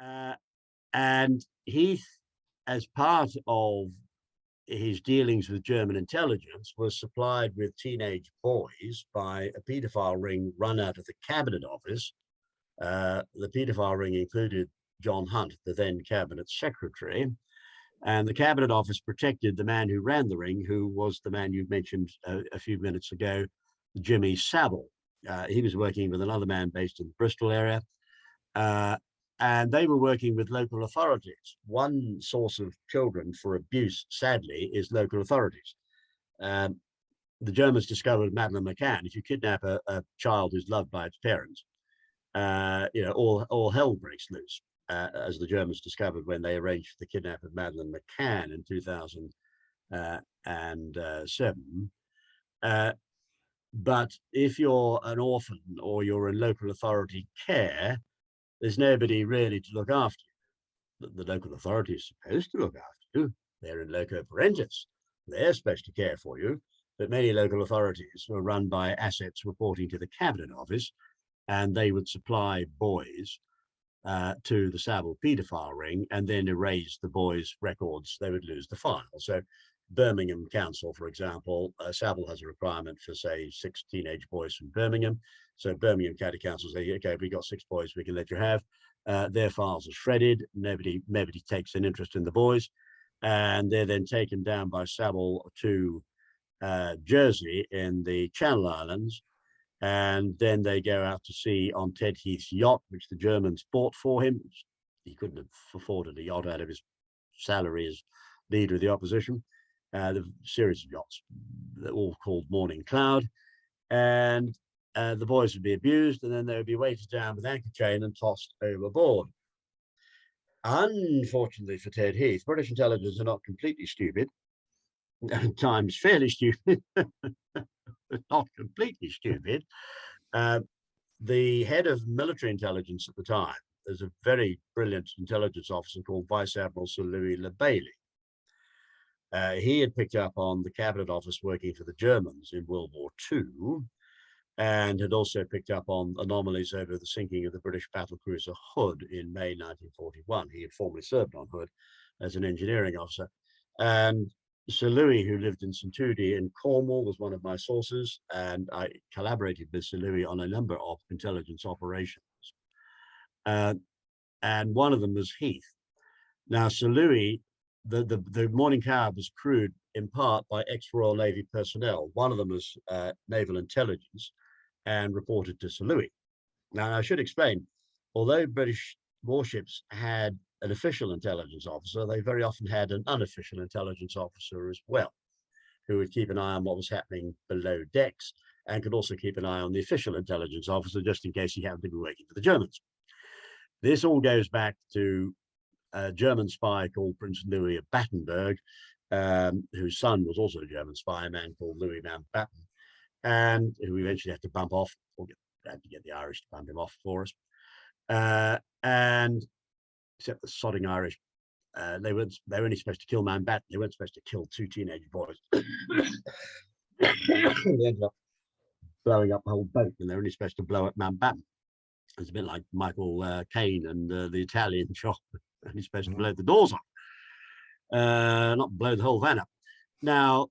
Uh, and Heath, as part of his dealings with German intelligence, was supplied with teenage boys by a paedophile ring run out of the cabinet office. The paedophile ring included John Hunt, the then cabinet secretary, and the cabinet office protected the man who ran the ring, who was the man you mentioned a few minutes ago, Jimmy Savile. He was working with another man based in the Bristol area. Uh, and they were working with local authorities. One source of children for abuse, sadly, is local authorities. Um, the Germans discovered Madeleine McCann. If you kidnap a child who's loved by its parents, all hell breaks loose, as the Germans discovered when they arranged for the kidnap of Madeleine McCann in 2007. But if you're an orphan or you're in local authority care, there's nobody really to look after you. The local authority is supposed to look after you. They're in loco parentis. They're supposed to care for you. But many local authorities were run by assets reporting to the cabinet office, and they would supply boys to the Savile paedophile ring and then erase the boys' records. They would lose the file. So Birmingham Council, for example, Savile has a requirement for, say, 6 teenage boys from Birmingham. So Birmingham County Council say, okay, we got 6 boys we can let you have. Their files are shredded. Nobody takes an interest in the boys. And they're then taken down by Savile to Jersey in the Channel Islands. And then they go out to sea on Ted Heath's yacht, which the Germans bought for him. He couldn't have afforded a yacht out of his salary as leader of the opposition. The series of yachts, all called Morning Cloud. And the boys would be abused, and then they would be weighted down with anchor chain and tossed overboard. Unfortunately for Ted Heath, British intelligence are not completely stupid, at times fairly stupid, but not completely stupid. The head of military intelligence at the time, there's a very brilliant intelligence officer called Vice Admiral Sir Louis Le Bailey. He had picked up on the cabinet office working for the Germans in World War II, and had also picked up on anomalies over the sinking of the British battlecruiser Hood in May 1941. He had formerly served on Hood as an engineering officer. And Sir Louis, who lived in St. Tudi in Cornwall, was one of my sources, and I collaborated with Sir Louis on a number of intelligence operations. And one of them was Heath. Now, Sir Louis, the Morning Cloud was crewed in part by ex-Royal Navy personnel. One of them was naval intelligence and reported to Sir Louis. Now, I should explain, although British warships had an official intelligence officer, they very often had an unofficial intelligence officer as well, who would keep an eye on what was happening below decks and could also keep an eye on the official intelligence officer just in case he happened to be working for the Germans. This all goes back to a German spy called Prince Louis of Battenberg, whose son was also a German spy, a man called Louis Mountbatten, and who eventually had to bump off, or had to get the Irish to bump him off for us. And except the sodding Irish, they were only supposed to kill Mountbatten. They weren't supposed to kill 2 teenage boys. They ended up blowing up the whole boat, and they're only supposed to blow up Mountbatten. It's a bit like Michael Caine and the Italian shop. Only supposed to blow the doors off, not blow the whole van up. Now,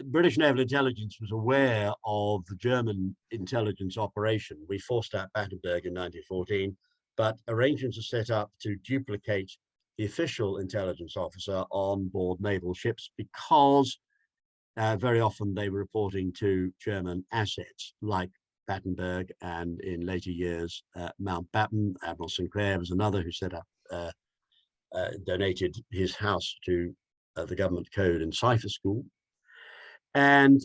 British naval intelligence was aware of the German intelligence operation. We forced out Battenberg in 1914, but arrangements are set up to duplicate the official intelligence officer on board naval ships because very often they were reporting to German assets like Battenberg, and in later years, Mountbatten. Admiral Sinclair was another who set up, donated his house to the government code and cipher school. And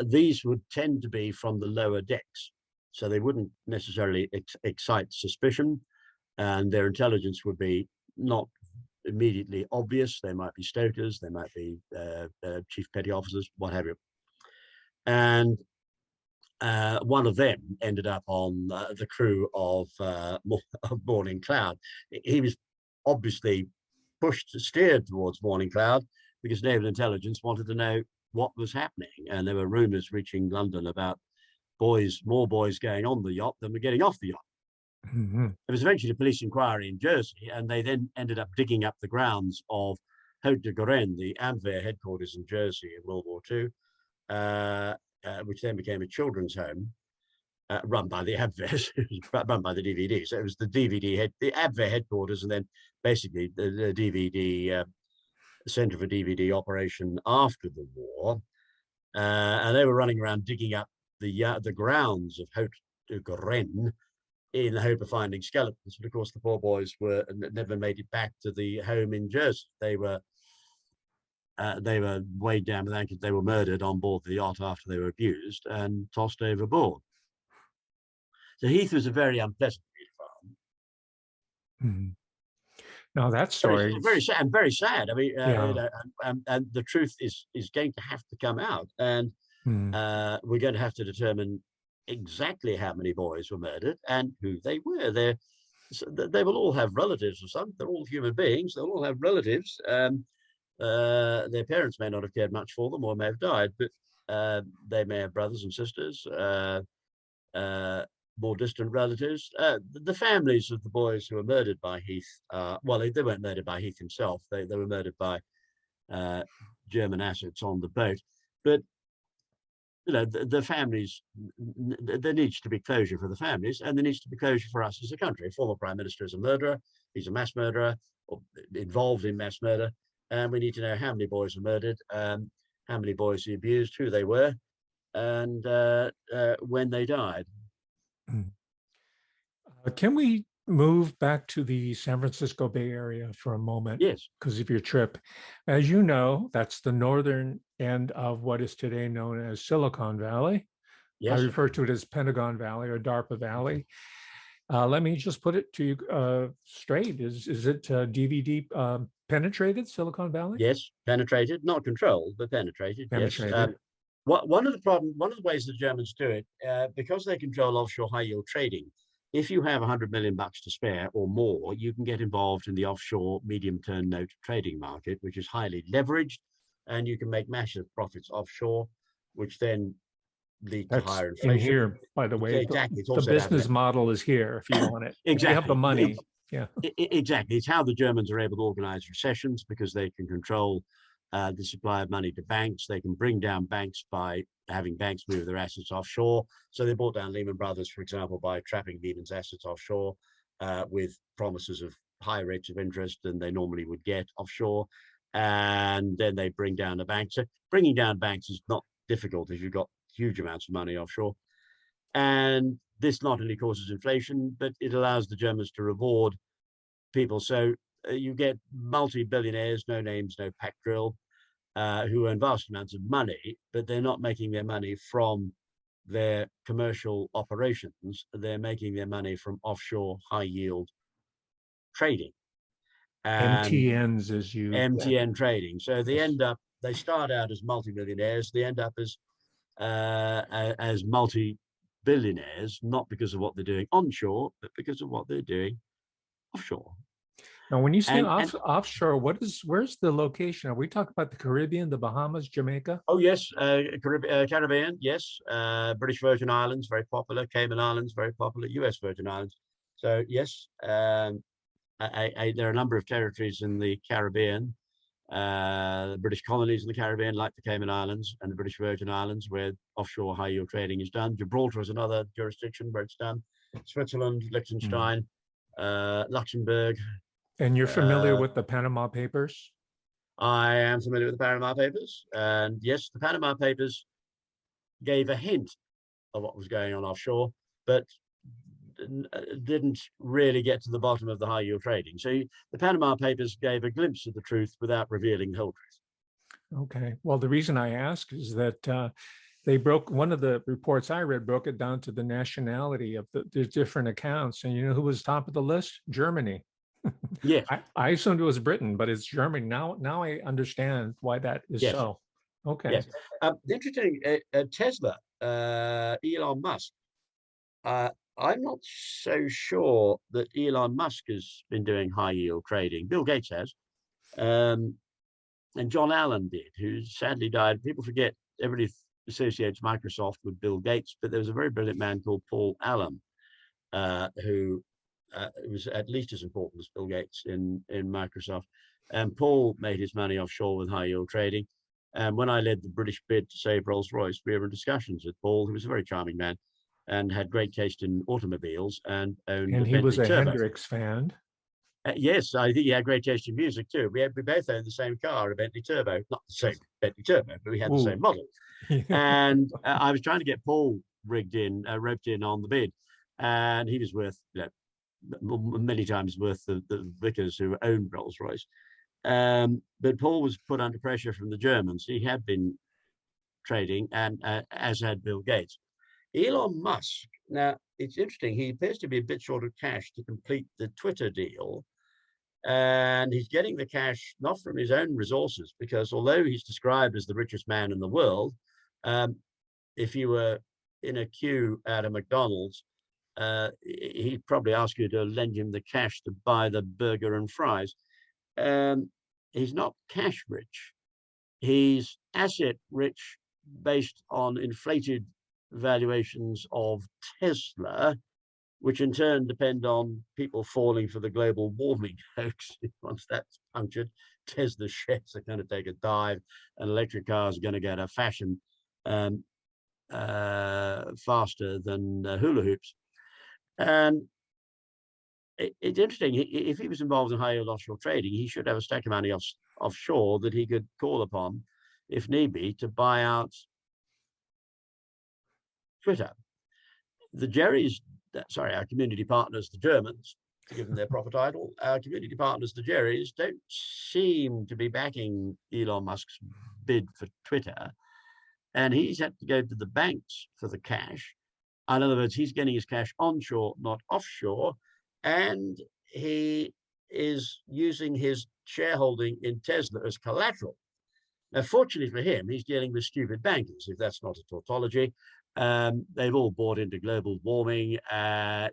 these would tend to be from the lower decks, so they wouldn't necessarily excite suspicion, and their intelligence would be not immediately obvious. They might be stokers, they might be chief petty officers, what have you. And one of them ended up on the crew of Morning Cloud. He was obviously steered towards Morning Cloud because naval intelligence wanted to know what was happening, and there were rumors reaching London about more boys going on the yacht than were getting off the yacht. Mhm. There was eventually a police inquiry in Jersey, and they then ended up digging up the grounds of Haute de Gorenne, the Abwehr headquarters in Jersey in World War II, which then became a children's home run by the Abwehr, run by the DVD. So it was the the Abwehr headquarters, and then basically the DVD Center for DVD operation after the war. And they were running around digging up the grounds of Haute de Gorenne in the hope of finding skeletons. But of course, the poor boys never made it back to the home in Jersey. They were weighed down with anchors. They were murdered on board the yacht after they were abused and tossed overboard. So Heath was a very unpleasant farm. Mhm. Now that Very, story, very sad. Very sad. I mean, yeah. and the truth is going to have to come out, and Mhm. we're going to have to determine exactly how many boys were murdered and who they were. They will all have relatives or something. They're all human beings. They'll all have relatives. Their parents may not have cared much for them or may have died, but they may have brothers and sisters, uh, more distant relatives. The families of the boys who were murdered by Heath, well, they weren't murdered by Heath himself. They were murdered by uh, German assets on the boat. But the families, there needs to be closure for the families, and there needs to be closure for us as a country. A former prime minister is a murderer. He's a mass murderer or involved in mass murder. And we need to know how many boys were murdered, how many boys he abused, who they were, and when they died. Mhm. Can we move back to the San Francisco Bay Area for a moment Yes, because of your trip? As you know, that's the northern end of what is today known as Silicon Valley. I yes, refer to it as Pentagon Valley or DARPA Valley. Let me just put it to you straight. Is it DVD penetrated, Silicon Valley? yes, penetrated, not controlled, but penetrated. Yes. Penetrated. One of the ways the Germans do it, because they control offshore high yield trading. If you have 100 million bucks to spare or more, you can get involved in the offshore medium term note trading market, which is highly leveraged, and you can make massive profits offshore, which then lead to That's higher in inflation. here, by the way. Exactly, it's The also out business model is here if you want it. If you have the exactly. money. Yeah. Exactly. It's how the Germans are able to organize recessions because they can control the supply of money to banks. They can bring down banks by having banks move their assets offshore. So they brought down Lehman Brothers, for example, by trapping Lehman's assets offshore with promises of higher rates of interest than they normally would get offshore. And then they bring down the banks. So bringing down banks is not difficult if you've got huge amounts of money offshore. And this not only causes inflation, but it allows the Germans to reward people. So you get multi-billionaires, no names, no pack drill, who earn vast amounts of money, but they're not making their money from their commercial operations. They're making their money from offshore high yield trading and MTNs as you, MTN trading. So yes. they start out as multi-millionaires. They end up as multi-billionaires, not because of what they're doing onshore, but because of what they're doing offshore. Now, when you say And offshore, where's the location? Are we talking about the Caribbean, the Bahamas, Jamaica? oh yes, Caribbean, yes, British Virgin Islands, very popular. Cayman Islands, very popular. U.S. Virgin Islands. So yes, there are a number of territories in the Caribbean, the British colonies in the Caribbean, like the Cayman Islands and the British Virgin Islands, where offshore high yield trading is done. Gibraltar is another jurisdiction where it's done. Switzerland, Mm. Liechtenstein, Luxembourg. And you're familiar Uh, with the Panama Papers? I am familiar with the Panama Papers, and yes, the Panama Papers gave a hint of what was going on offshore, but didn't really get to the bottom of the high yield trading. So the Panama Papers gave a glimpse of the truth without revealing the whole truth. Okay. Well, the reason I ask is that they broke one of the reports I read broke it down to the nationality of the different accounts. And you know who was top of the list? Germany. Yes, I assumed it was Britain, but it's Germany. Now I understand why that is yes, so. Okay. yes. The interesting Tesla, Elon Musk. Uh, I'm not so sure that Elon Musk has been doing high yield trading. Bill Gates has. Um, and John Allen did, who sadly died. People forget everybody associates Microsoft with Bill Gates, but there was a very brilliant man called Paul Allen, who it was at least as important as Bill Gates in Microsoft. And Paul made his money offshore with high yield trading. And when I led the British bid to save Rolls-Royce, we were in discussions with Paul, who was a very charming man and had great taste in automobiles and owned a And he was Bentley a Turbo. Hendrix fan. Yes, I think he had great taste in music too. We both owned the same car, a Bentley Turbo, not the same Bentley Turbo, but we had the Ooh. same model. And I was trying to get Paul roped in on the bid, and he was worth many times worth the Vickers who owned Rolls Royce. But Paul was put under pressure from the Germans. He had been trading, and as had Bill Gates. Elon Musk. Now it's interesting. He appears to be a bit short of cash to complete the Twitter deal. And he's getting the cash not from his own resources, because although he's described as the richest man in the world, if you were in a queue at a McDonald's, he'd probably ask you to lend him the cash to buy the burger and fries. He's not cash rich. He's asset rich based on inflated valuations of Tesla, which in turn depend on people falling for the global warming hoax. Once that's punctured, Tesla shares are going to take a dive, and electric cars are going to get a fashion faster than hula hoops. And it's interesting. If he was involved in high yield offshore trading, he should have a stack of money offshore that he could call upon, if need be, to buy out Twitter. The Jerry's, sorry, our community partners, the Germans, to give them their proper title, our community partners, the Jerry's, don't seem to be backing Elon Musk's bid for Twitter. And he's had to go to the banks for the cash. In other words, he's getting his cash onshore, not offshore. And he is using his shareholding in Tesla as collateral. Now, fortunately for him, he's dealing with stupid bankers, if that's not a tautology. They've all bought into global warming.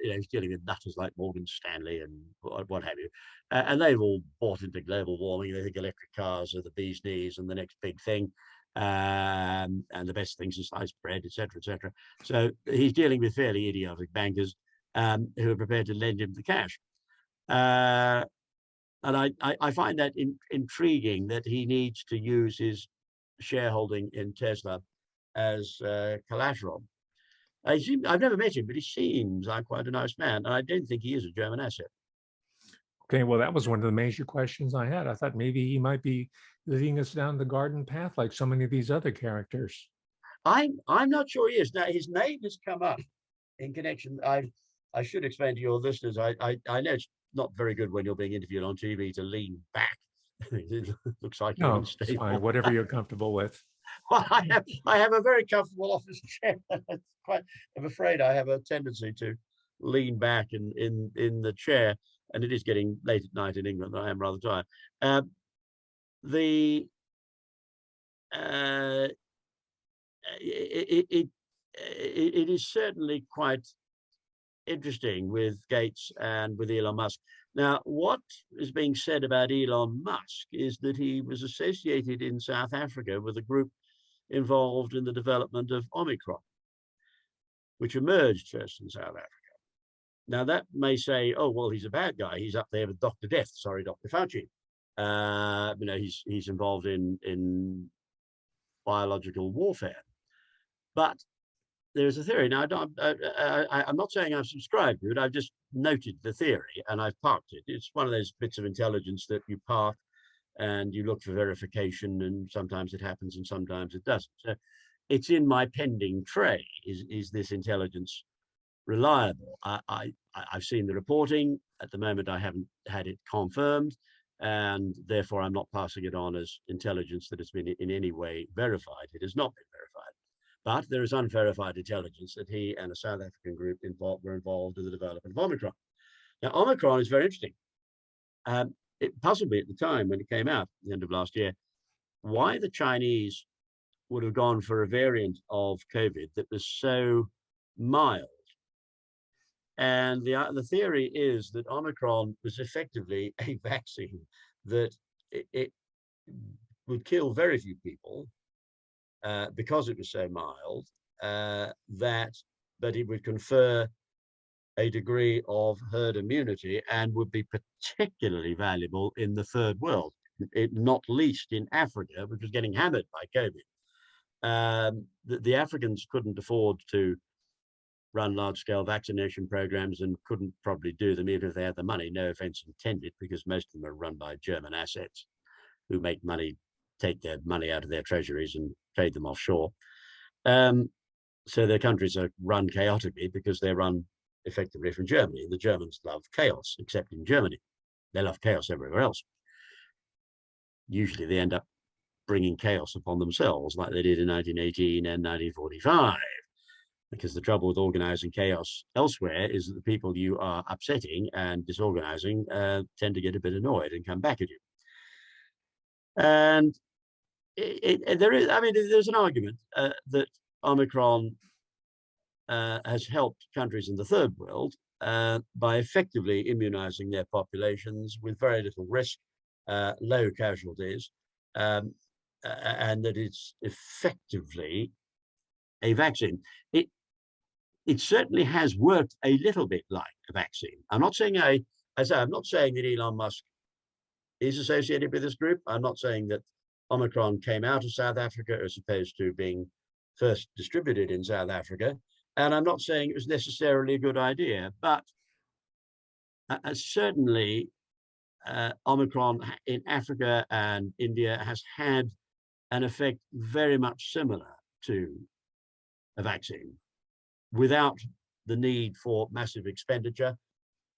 He's dealing with nutters like Morgan Stanley and what have you. And they've all bought into global warming. They think electric cars are the bee's knees and the next big thing. And the best things is sliced bread, etc., etc. So he's dealing with fairly idiotic bankers who are prepared to lend him the cash. And I find that intriguing that he needs to use his shareholding in Tesla as collateral. I've never met him, but he seems like quite a nice man, and I don't think he is a German asset. Okay, well, that was one of the major questions I had. I thought maybe he might be leading us down the garden path like so many of these other characters. I'm not sure he is. Now, his name has come up in connection. I should explain to your listeners. I know it's not very good when you're being interviewed on TV to lean back. It looks like you're No, unstable. it's fine. Whatever you're comfortable with. Well, I have a very comfortable office chair. I'm afraid I have a tendency to lean back in the chair, and it is getting late at night in England. I am rather tired. It is certainly quite interesting with Gates and with Elon Musk. Now, what is being said about Elon Musk is that he was associated in South Africa with a group involved in the development of Omicron, which emerged first in South Africa. Now, that may say, oh, well, he's a bad guy. He's up there with Dr. Death. Sorry, Dr. Fauci. He's involved in biological warfare. But there's a theory. Now, I'm not saying I've subscribed to it. I've just noted the theory and I've parked it. It's one of those bits of intelligence that you park and you look for verification, and sometimes it happens and sometimes it doesn't. So it's in my pending tray. Is this intelligence reliable? I've seen the reporting. At the moment, I haven't had it confirmed, and therefore I'm not passing it on as intelligence that has been in any way verified. It has not been verified. But there is unverified intelligence that he and a South African group were involved in the development of Omicron. Now, Omicron is very interesting. It puzzled me at the time when it came out at the end of last year, why the Chinese would have gone for a variant of COVID that was so mild. And the theory is that Omicron was effectively a vaccine that it would kill very few people because it was so mild, but it would confer a degree of herd immunity and would be particularly valuable in the third world, not least in Africa, which was getting hammered by COVID. The Africans couldn't afford to run large-scale vaccination programs and couldn't probably do them even if they had the money, no offense intended, because most of them are run by German assets who make money, take their money out of their treasuries and trade them offshore. So their countries are run chaotically because they're run effectively from Germany. The Germans love chaos, except in Germany. They love chaos everywhere else. Usually they end up bringing chaos upon themselves like they did in 1918 and 1945. Because the trouble with organizing chaos elsewhere is that the people you are upsetting and disorganizing tend to get a bit annoyed and come back at you. And there's an argument that Omicron has helped countries in the third world by effectively immunizing their populations with very little risk, low casualties, and that it's effectively a vaccine. It certainly has worked a little bit like a vaccine. I'm not saying I'm not saying that Elon Musk is associated with this group. I'm not saying that Omicron came out of South Africa as opposed to being first distributed in South Africa. And I'm not saying it was necessarily a good idea, but certainly Omicron in Africa and India has had an effect very much similar to a vaccine, without the need for massive expenditure.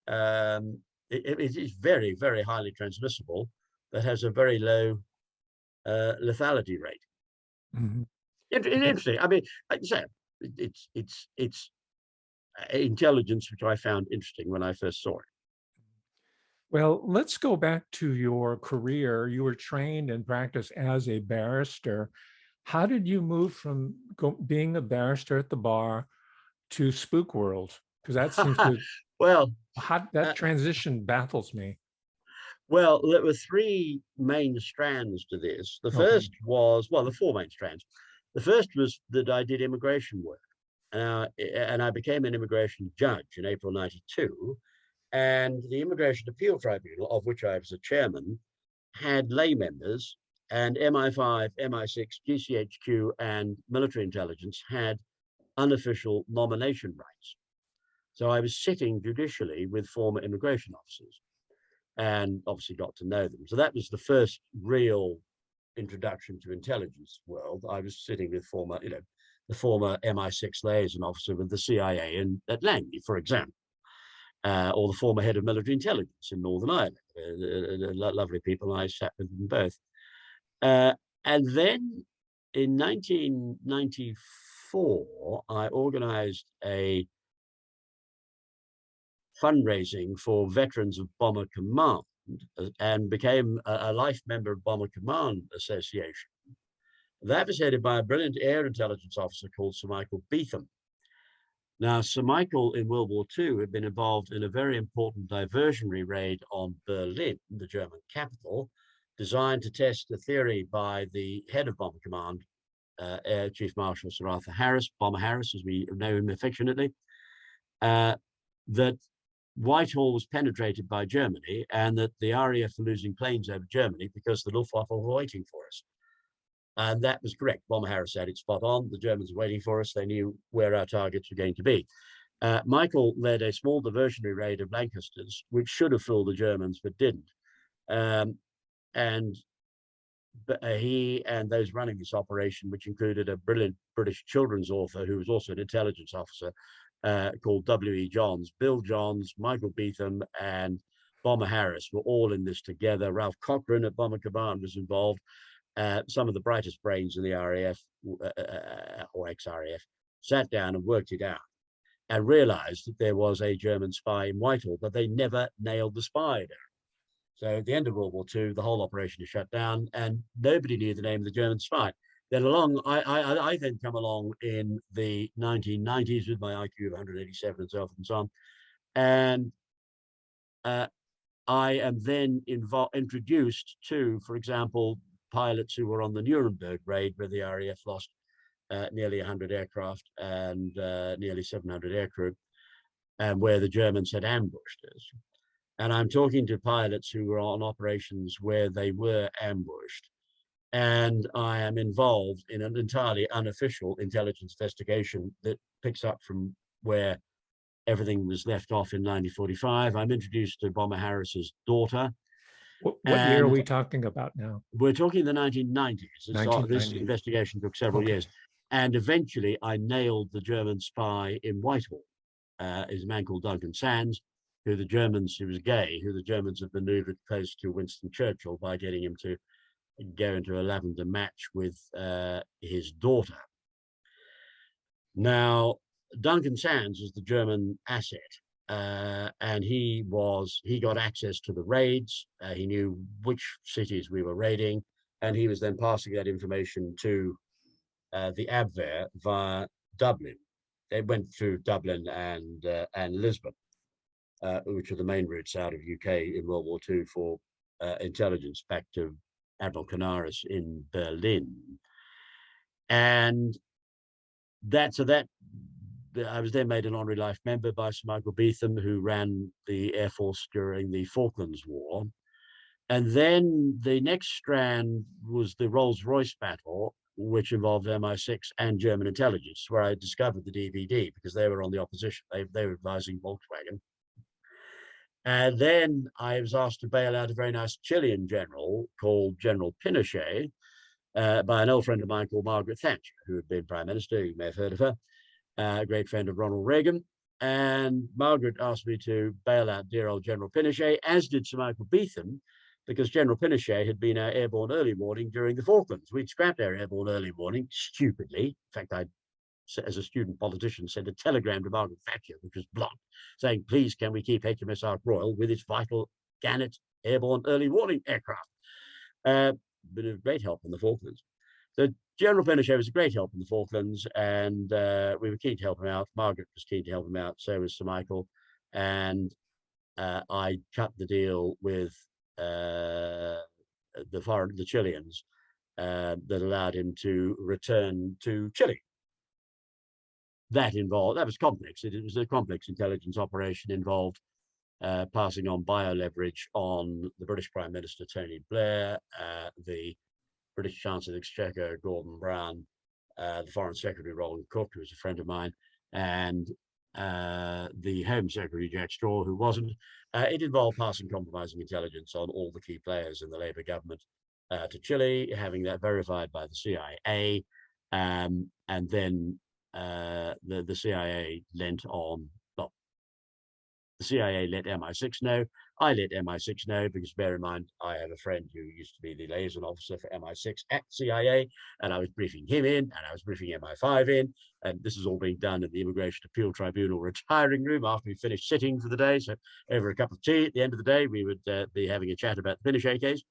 It is very, very highly transmissible, that has a very low lethality rate. Mhm. Interesting. I mean, like I said, it's intelligence which I found interesting when I first saw it. Well, let's go back to your career. You were trained and practiced as a barrister. How did you move from being a barrister at the bar to Spook World? Because that seems to, Well, that transition baffles me. well, there were three main strands to this. The Okay. first was, well, the four main strands. The first was that I did immigration work, and I became an immigration judge in April '92. And the Immigration Appeal Tribunal, of which I was a chairman, had lay members, and MI5, MI6, GCHQ, and military intelligence had unofficial nomination rights. So I was sitting judicially with former immigration officers and obviously got to know them. So that was the first real introduction to intelligence world. I was sitting with the former MI6 liaison officer with the CIA at Langley, for example. Or the former head of military intelligence in Northern Ireland. Lovely people, I sat with them both. And then in 1994, I organized a fundraising for veterans of Bomber Command and became a life member of Bomber Command Association. That was headed by a brilliant air intelligence officer called Sir Michael Beetham. Now, Sir Michael in World War II had been involved in a very important diversionary raid on Berlin, the German capital, designed to test a theory by the head of Bomber Command, Air Chief Marshal Sir Arthur Harris, Bomber Harris, as we know him affectionately, that Whitehall was penetrated by Germany and that the RAF were losing planes over Germany because the Luftwaffe were waiting for us. And that was correct. Bomber Harris had it spot on. The Germans were waiting for us. They knew where our targets were going to be. Michael led a small diversionary raid of Lancasters, which should have fooled the Germans, but didn't. He and those running this operation, which included a brilliant British children's author who was also an intelligence officer called W.E. Johns, Bill Johns, Michael Beetham, and Bomber Harris were all in this together. Ralph Cochrane at Bomber Command was involved. Some of the brightest brains in the RAF or ex-RAF sat down and worked it out and realized that there was a German spy in Whitehall, but they never nailed the spy down. So at the end of World War II, the whole operation is shut down and nobody knew the name of the German spy. Then I then come along in the 1990s with my IQ of 187 and so forth and so on. And I am then introduced to, for example, pilots who were on the Nuremberg raid where the RAF lost nearly 100 aircraft and nearly 700 aircrew. and where the Germans had ambushed us. And I'm talking to pilots who were on operations where they were ambushed. And I am involved in an entirely unofficial intelligence investigation that picks up from where everything was left off in 1945. I'm introduced to Bomber Harris's daughter. What year are And we talking about now? we're talking the 1990s. This 1990. investigation took several Okay. years. And eventually I nailed the German spy in Whitehall. Is a man called Duncan Sands, who was gay, who the Germans had maneuvered close to Winston Churchill by getting him to go into a lavender match with his daughter. Now, Duncan Sands was the German asset, and he got access to the raids. He knew which cities we were raiding, and he was then passing that information to the Abwehr via Dublin. They went through Dublin and Lisbon, which are the main routes out of UK in World War II for intelligence back to Admiral Canaris in Berlin. And I was then made an honorary life member by Sir Michael Beetham, who ran the Air Force during the Falklands War. And then the next strand was the Rolls-Royce battle, which involved MI6 and German intelligence, where I discovered the DVD because they were on the opposition. They were advising Volkswagen. And then I was asked to bail out a very nice Chilean general called General Pinochet by an old friend of mine called Margaret Thatcher, who had been Prime Minister. You may have heard of her, a great friend of Ronald Reagan. And Margaret asked me to bail out dear old General Pinochet, as did Sir Michael Beetham, because General Pinochet had been our airborne early warning during the Falklands. We'd scrapped our airborne early warning stupidly. In fact, I, as a student politician, sent a telegram to Margaret Thatcher, which was blunt, saying, please, can we keep HMS Ark Royal with its vital Gannet airborne early warning aircraft? Been of great help in the Falklands. So General Pinochet was a great help in the Falklands, and we were keen to help him out. Margaret was keen to help him out, so was Sir Michael. And I cut the deal with the Chileans that allowed him to return to Chile. That was complex. It was a complex intelligence operation, involved passing on bio leverage on the British Prime Minister Tony Blair, the British Chancellor of the Exchequer Gordon Brown, the Foreign Secretary Roland Cook, who was a friend of mine, and the Home Secretary Jack Straw, who wasn't. It involved passing compromising intelligence on all the key players in the Labour government to Chile, having that verified by the CIA, and then the CIA lent on. Well, the CIA let MI6 know. I let MI6 know because, bear in mind, I have a friend who used to be the liaison officer for MI6 at CIA, and I was briefing him in, and I was briefing MI5 in, and this is all being done in the Immigration Appeal Tribunal retiring room after we finished sitting for the day. So over a cup of tea at the end of the day, we would be having a chat about the Pinochet case,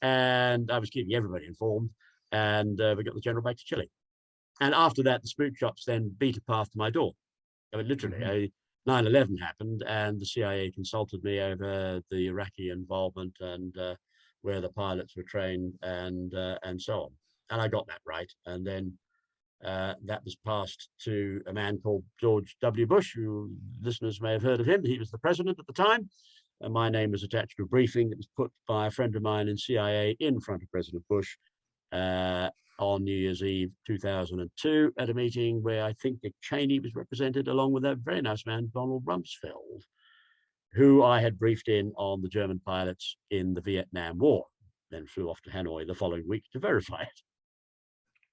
and I was keeping everybody informed, and we got the general back to Chile. And after that, the spook shops then beat a path to my door. I mean, literally, 9/11 happened, and the CIA consulted me over the Iraqi involvement and where the pilots were trained and so on. And I got that right. And then that was passed to a man called George W. Bush, who listeners may have heard of him. He was the president at the time. And my name was attached to a briefing that was put by a friend of mine in CIA in front of President Bush on New Year's Eve 2002 at a meeting where I think Dick Cheney was represented, along with that very nice man, Donald Rumsfeld, who I had briefed in on the German pilots in the Vietnam War, then flew off to Hanoi the following week to verify it.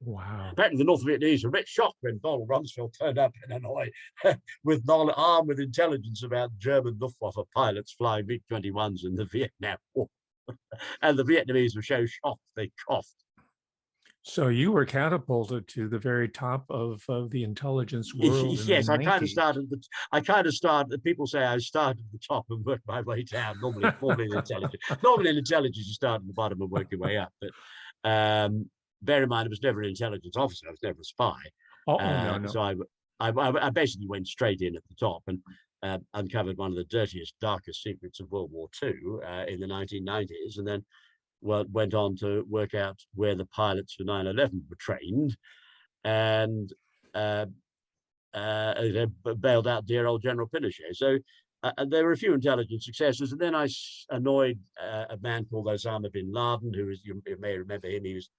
Wow. Apparently the North Vietnamese were a bit shocked when Donald Rumsfeld turned up in Hanoi armed with intelligence about German Luftwaffe pilots flying MiG-21s in the Vietnam War. And the Vietnamese were so shocked they coughed. So you were catapulted to the very top of the intelligence world. Yes, I kind of started. People say I started at the top and worked my way down. Normally in intelligence. Normally in intelligence, you start at the bottom and work your way up. But bear in mind, I was never an intelligence officer. I was never a spy. No. So I basically went straight in at the top and uncovered one of the dirtiest, darkest secrets of World War II in the 1990s, and then went on to work out where the pilots for 9/11 were trained, and they bailed out dear old General Pinochet. So there were a few intelligence successes, and then I annoyed a man called Osama bin Laden, who is, you may remember him. He was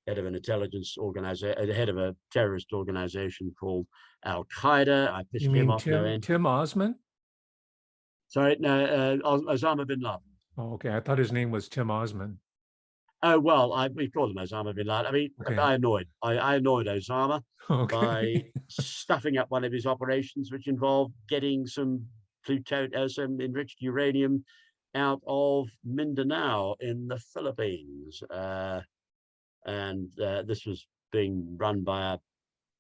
head of an intelligence organization, head of a terrorist organization called Al Qaeda. I You pissed him mean off no end. Tim Osman? Sorry, no, Osama bin Laden. Oh, okay. I thought his name was Tim Osman. Oh well, we called him Osama bin Laden. I mean, Okay. I annoyed Osama by Okay. stuffing up one of his operations, which involved getting some some enriched uranium out of Mindanao in the Philippines, and this was being run by a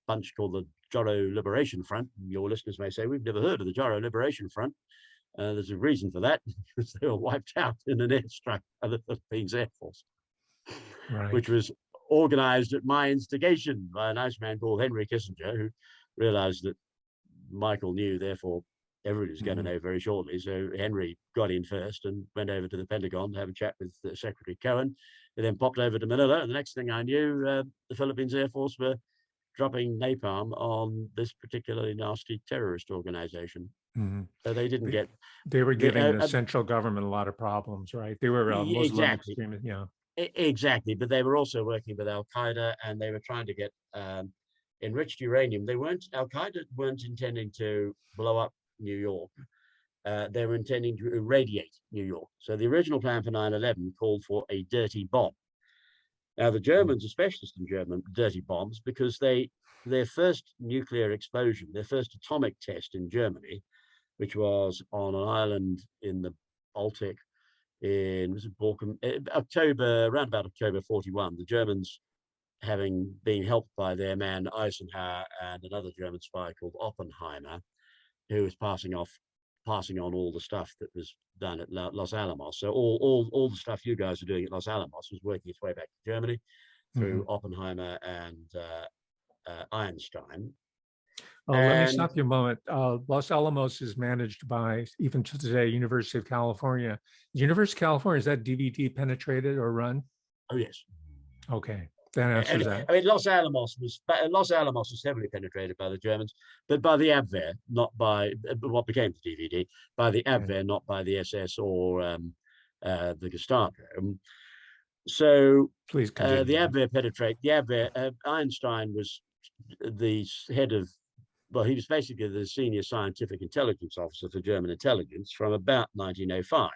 bunch called the Joro Liberation Front. Your listeners may say, we've never heard of the Joro Liberation Front. There's a reason for that, because they were wiped out in an airstrike by the Philippines Air Force, which Right. was organized at my instigation by a nice man called Henry Kissinger, who realized that Michael knew, therefore everybody was going to know very shortly. So Henry got in first and went over to the Pentagon to have a chat with Secretary Cohen. He then popped over to Manila, and the next thing I knew, the Philippines Air Force were dropping napalm on this particularly nasty terrorist organization. So they didn't get. They were giving the central government a lot of problems, right? They were Muslim exactly, extremists. Yeah. Exactly, but they were also working with Al Qaeda, and they were trying to get enriched uranium. They weren't Al Qaeda weren't intending to blow up New York. They were intending to irradiate New York. So the original plan for 9/11 called for a dirty bomb. Now the Germans are specialists in German dirty bombs, because their first nuclear explosion, their first atomic test in Germany, which was on an island in the Baltic in, was it Borkum, around about October 41, the Germans, having been helped by their man Eisenhower and another German spy called Oppenheimer, who was passing on all the stuff that was done at Los Alamos. So all the stuff you guys are doing at Los Alamos was working its way back to Germany through Oppenheimer and Einstein. Let me stop you a moment. Los Alamos is managed by, even to today, University of California. University of California, is that DVD penetrated or run? Oh, yes. Okay, that answers that. I mean, Los Alamos was heavily penetrated by the Germans, but by the Abwehr, not by what became the DVD, by the Abwehr, not by the SS or the Gestapo. So please continue. The Abwehr penetrate. The Abwehr. Einstein was the head of. Well, he was basically the senior scientific intelligence officer for German intelligence from about 1905.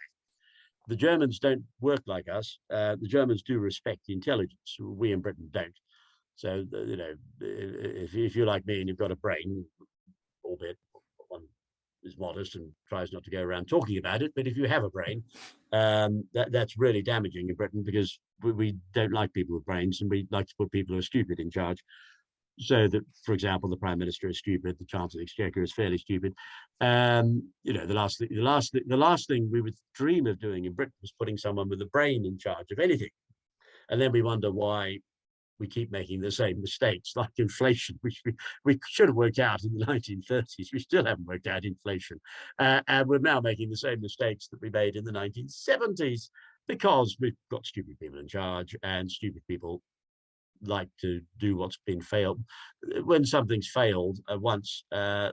The Germans don't work like us. The Germans do respect intelligence. We in Britain don't. So, if you're like me and you've got a brain, albeit one is modest and tries not to go around talking about it, but if you have a brain, that's really damaging in Britain, because we don't like people with brains, and we like to put people who are stupid in charge. So that, for example, the Prime Minister is stupid, the Chancellor of the Exchequer is fairly stupid. The last thing we would dream of doing in Britain was putting someone with a brain in charge of anything. And then we wonder why we keep making the same mistakes, like inflation, which we should have worked out in the 1930s. We still haven't worked out inflation. And we're now making the same mistakes that we made in the 1970s, because we've got stupid people in charge, and stupid people like to do what's been failed. When something's failed once,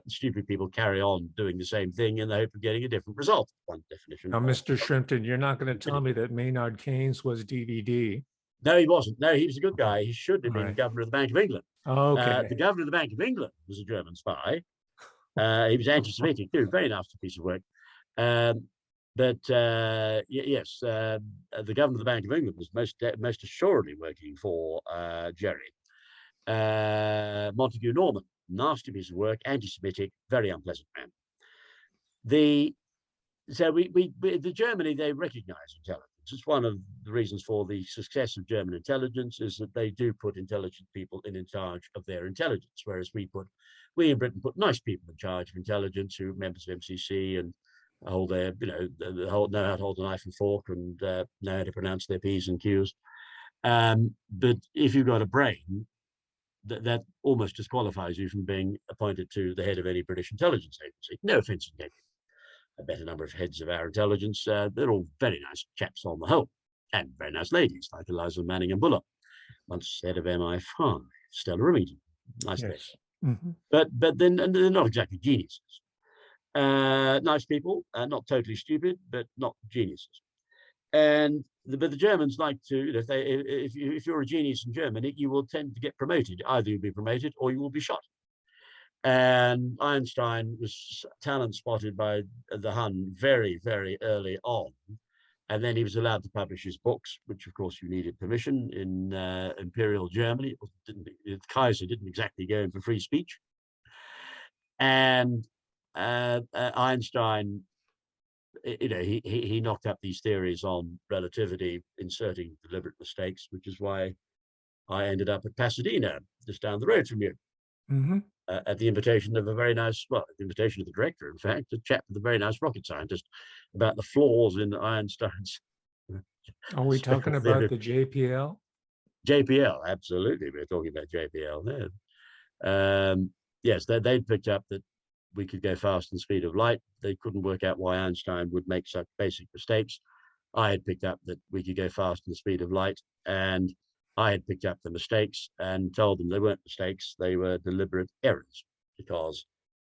stupid people carry on doing the same thing in the hope of getting a different result. One definition. Now, Mr. Shrimpton, you're not going to tell me that Maynard Keynes was DVD. No, he wasn't. No, he was a good guy. He should have been governor of the Bank of England. Okay. The governor of the Bank of England was a German spy. He was anti-Semitic too. Very nasty piece of work. Yes, the governor of the Bank of England was most assuredly working for Jerry. Montague Norman, nasty piece of work, anti-Semitic, very unpleasant man. The Germany, they recognize intelligence. It's one of the reasons for the success of German intelligence, is that they do put intelligent people in charge of their intelligence, whereas we in Britain put nice people in charge of intelligence, who are members of MCC and hold their, know how to hold a knife and fork, and know how to pronounce their P's and Q's. But if you've got a brain, that almost disqualifies you from being appointed to the head of any British intelligence agency. No offense intended. A better number of heads of our intelligence, they're all very nice chaps on the whole, and very nice ladies, like Eliza Manning and Bullock, once head of MI5, Stella Remington. Nice lady. but then and they're not exactly geniuses. Nice people, not totally stupid, but not geniuses. But the Germans like to, if you're a genius in Germany, you will tend to get promoted. Either you'll be promoted or you will be shot. And Einstein was talent spotted by the Hun very, very early on. And then he was allowed to publish his books, which of course you needed permission in Imperial Germany. The Kaiser didn't exactly go in for free speech. And Einstein, he knocked up these theories on relativity, inserting deliberate mistakes, which is why I ended up at Pasadena, just down the road from you. At the invitation of a very nice, well, the invitation of the director, in fact, to chat with a very nice rocket scientist about the flaws in Einstein's. Are we talking about the JPL? JPL, absolutely. We're talking about JPL there. Yes, they'd picked up that we could go fast in the speed of light. They couldn't work out why Einstein would make such basic mistakes. I had picked up that we could go fast in the speed of light, and I had picked up the mistakes and told them they weren't mistakes, they were deliberate errors, because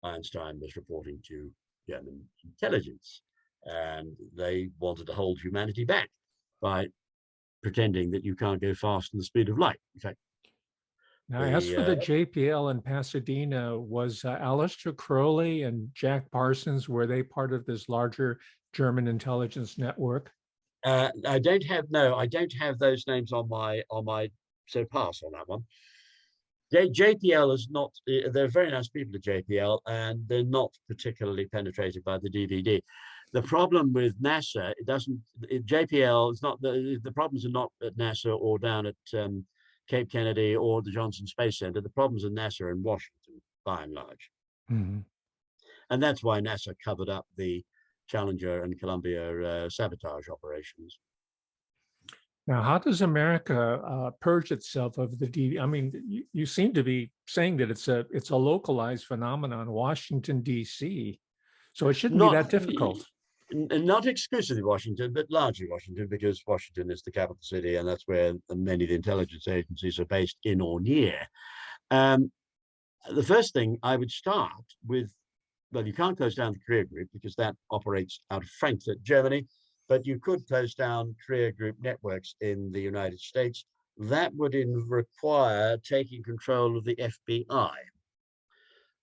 Einstein was reporting to German intelligence, and they wanted to hold humanity back by pretending that you can't go fast in the speed of light. In fact, now, as for the JPL in Pasadena, was Aleister Crowley and Jack Parsons, were they part of this larger German intelligence network? I don't have those names on my so pass on that one. JPL is not, they're very nice people at JPL, and they're not particularly penetrated by the DVD. The problem with NASA, JPL is not, the problems are not at NASA or down at Cape Kennedy or the Johnson Space Center. The problems in NASA are in Washington, by and large. And that's why NASA covered up the Challenger and Columbia sabotage operations. Now, how does America purge itself of the DV? I mean, you seem to be saying that it's a localized phenomenon, Washington, D.C., so it shouldn't be that difficult. Not exclusively Washington, but largely Washington, because Washington is the capital city, and that's where many of the intelligence agencies are based, in or near. The first thing I would start with, well, you can't close down the career group because that operates out of Frankfurt, Germany, but you could close down career group networks in the United States. That would require taking control of the FBI.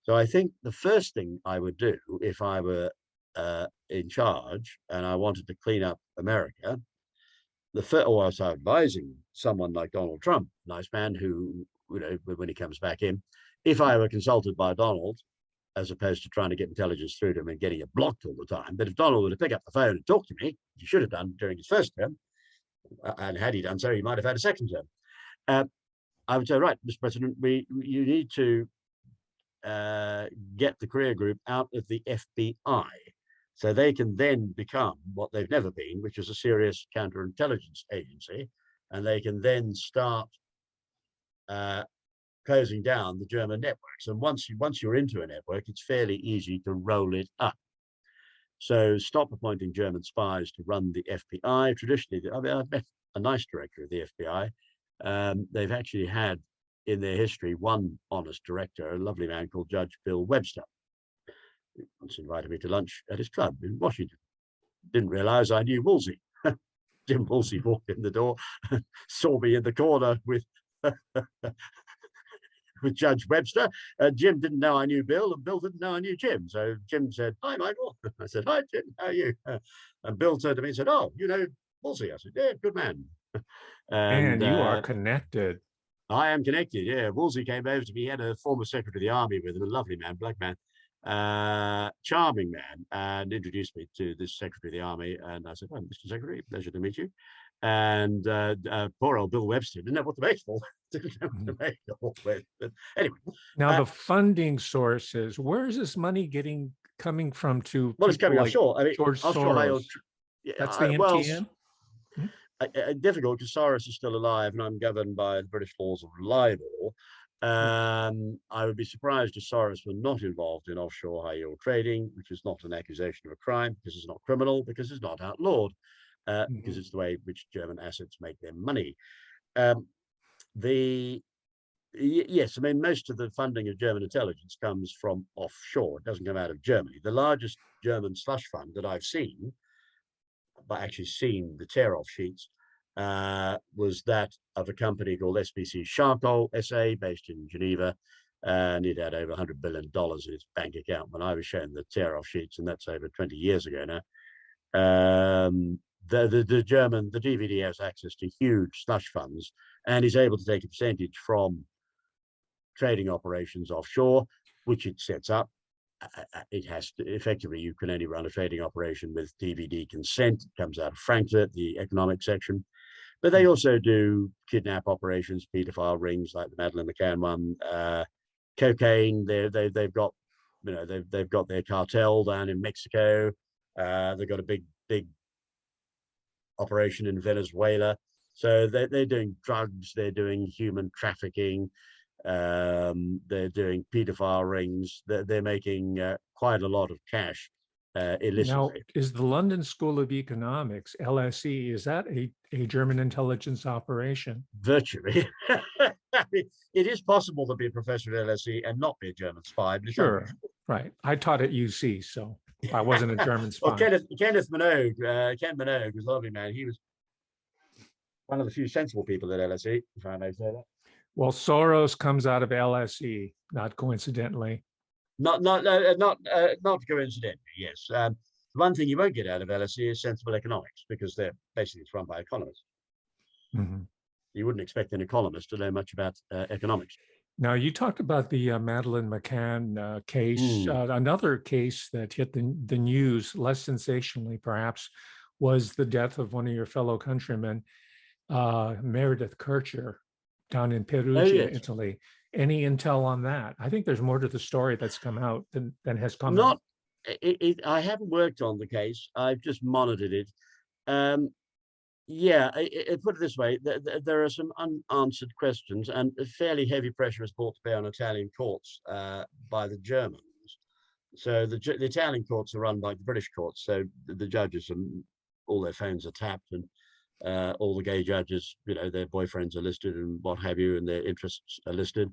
So I think the first thing I would do if I were in charge and I wanted to clean up America, or I was advising someone like Donald Trump, nice man who, when he comes back in, if I were consulted by Donald, as opposed to trying to get intelligence through to him and getting it blocked all the time. But if Donald were to pick up the phone and talk to me, he should have done during his first term, and had he done so, he might have had a second term. I would say, right, Mr. President, you need to get the career group out of the FBI, so they can then become what they've never been, which is a serious counterintelligence agency, and they can then start closing down the German networks. And once you're into a network, it's fairly easy to roll it up. So stop appointing German spies to run the FBI. Traditionally, I've met a nice director of the FBI. They've actually had in their history one honest director, a lovely man called Judge Bill Webster. He once invited me to lunch at his club in Washington. Didn't realize I knew Woolsey. Jim Woolsey walked in the door, saw me in the corner with with Judge Webster. Jim didn't know I knew Bill, and Bill didn't know I knew Jim. So Jim said, "Hi, Michael." I said, "Hi, Jim. How are you?" And Bill turned to me and said, "Oh, you know Woolsey?" I said, "Yeah, good man." And you are connected. I am connected. Yeah, Woolsey came over to me. He had a former secretary of the army with him, a lovely man, black man, charming man, and introduced me to this secretary of the army. And I said, "Oh, Mr. Secretary, pleasure to meet you." And poor old Bill Webster didn't know what to make for. Didn't know what to make of it. But anyway, now the funding sources. Where is this money coming from? To well, it's coming like offshore. I mean, George offshore. Soros. That's the MTN. Difficult because Soros is still alive, and I'm governed by the British laws of libel. I would be surprised if Soros were not involved in offshore high yield trading, which is not an accusation of a crime because it's not criminal, because it's not outlawed. Because it's the way which German assets make their money. The Yes, I mean, most of the funding of German intelligence comes from offshore. It doesn't come out of Germany. The largest German slush fund that I've seen, but actually seen the tear-off sheets, was that of a company called SPC Charcoal SA, based in Geneva, and it had over $100 billion in its bank account when I was shown the tear-off sheets, and that's over 20 years ago now. The German, the DVD has access to huge slush funds and is able to take a percentage from trading operations offshore, which it sets up. It has to effectively, you can only run a trading operation with DVD consent. It comes out of Frankfurt, the economic section. But they also do kidnap operations, pedophile rings like the Madeleine McCann one, cocaine. They've got, they've got their cartel down in Mexico. They've got a big operation in Venezuela. So they're doing drugs. They're doing human trafficking. They're doing pedophile rings. They're making quite a lot of cash illicitly. Now, is the London School of Economics, LSE, is that a German intelligence operation? Virtually. It is possible to be a professor at LSE and not be a German spy, but it's Sure, right. I taught at UC, so I wasn't a German spy. Well, Kenneth Minogue, Ken Minogue was a lovely man. He was one of the few sensible people at LSE, if I may say that. Well, Soros comes out of LSE, not coincidentally. Not coincidentally, yes. The one thing you won't get out of LSE is sensible economics, because they're basically run by economists. Mm-hmm. You wouldn't expect an economist to know much about economics. Now, you talked about the Madeleine McCann case. Another case that hit the news, less sensationally perhaps, was the death of one of your fellow countrymen, Meredith Kircher, down in Perugia, Italy. Any intel on that? I think there's more to the story that's come out than has come out. I haven't worked on the case. I've just monitored it. Put it this way, there are some unanswered questions, and a fairly heavy pressure is brought to bear on Italian courts by the Germans. So the Italian courts are run like the British courts. So the judges, and all their phones are tapped, and all the gay judges, their boyfriends are listed and what have you, and their interests are listed.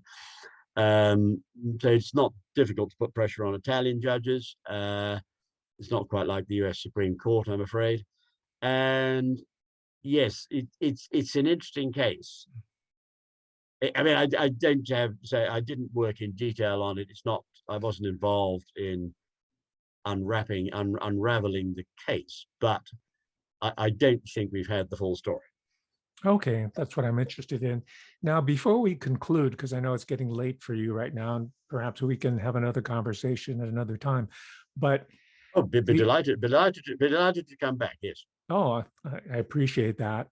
So it's not difficult to put pressure on Italian judges. It's not quite like the US Supreme Court, I'm afraid. And yes, it's an interesting case. I mean, I don't have to say I didn't work in detail on it. I wasn't involved in unraveling the case, but I don't think we've had the full story. Okay, that's what I'm interested in. Now, before we conclude, because I know it's getting late for you right now, and perhaps we can have another conversation at another time. But be delighted to come back. Yes. Oh, I appreciate that.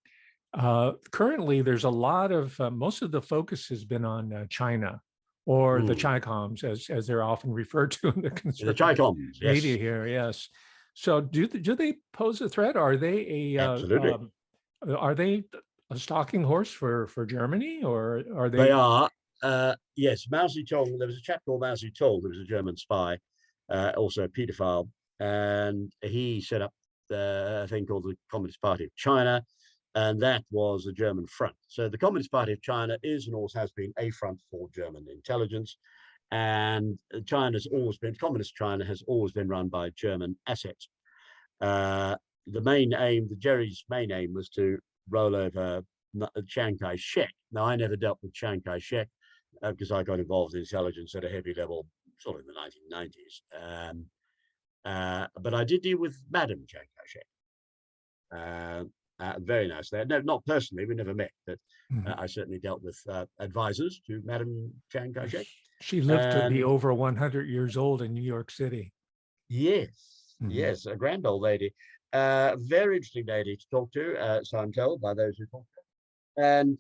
Currently, there's a lot of most of the focus has been on China, or the Chi-Coms, as they're often referred to in the conservative Chi-Coms, yes. media here. Yes. So, do they pose a threat? Are they absolutely? Are they a stalking horse for Germany, or are they? They are. Yes, Mao Zedong. There was a chap called Mao Zedong who was a German spy, also a paedophile, and he set up a thing called the Communist Party of China, and that was a German front. So the Communist Party of China is and always has been a front for German intelligence, and Communist China has always been run by German assets. Jerry's main aim was to roll over Chiang Kai-shek. Now, I never dealt with Chiang Kai-shek because I got involved in intelligence at a heavy level sort of in the 1990s. But I did deal with Madame Chiang Kai-shek. Very nice there. No, not personally, we never met, but I certainly dealt with advisors to Madame Chiang Kai-shek. She lived to be over 100 years old in New York City. Yes, yes, a grand old lady. Very interesting lady to talk to, so I'm told by those who talk to her. And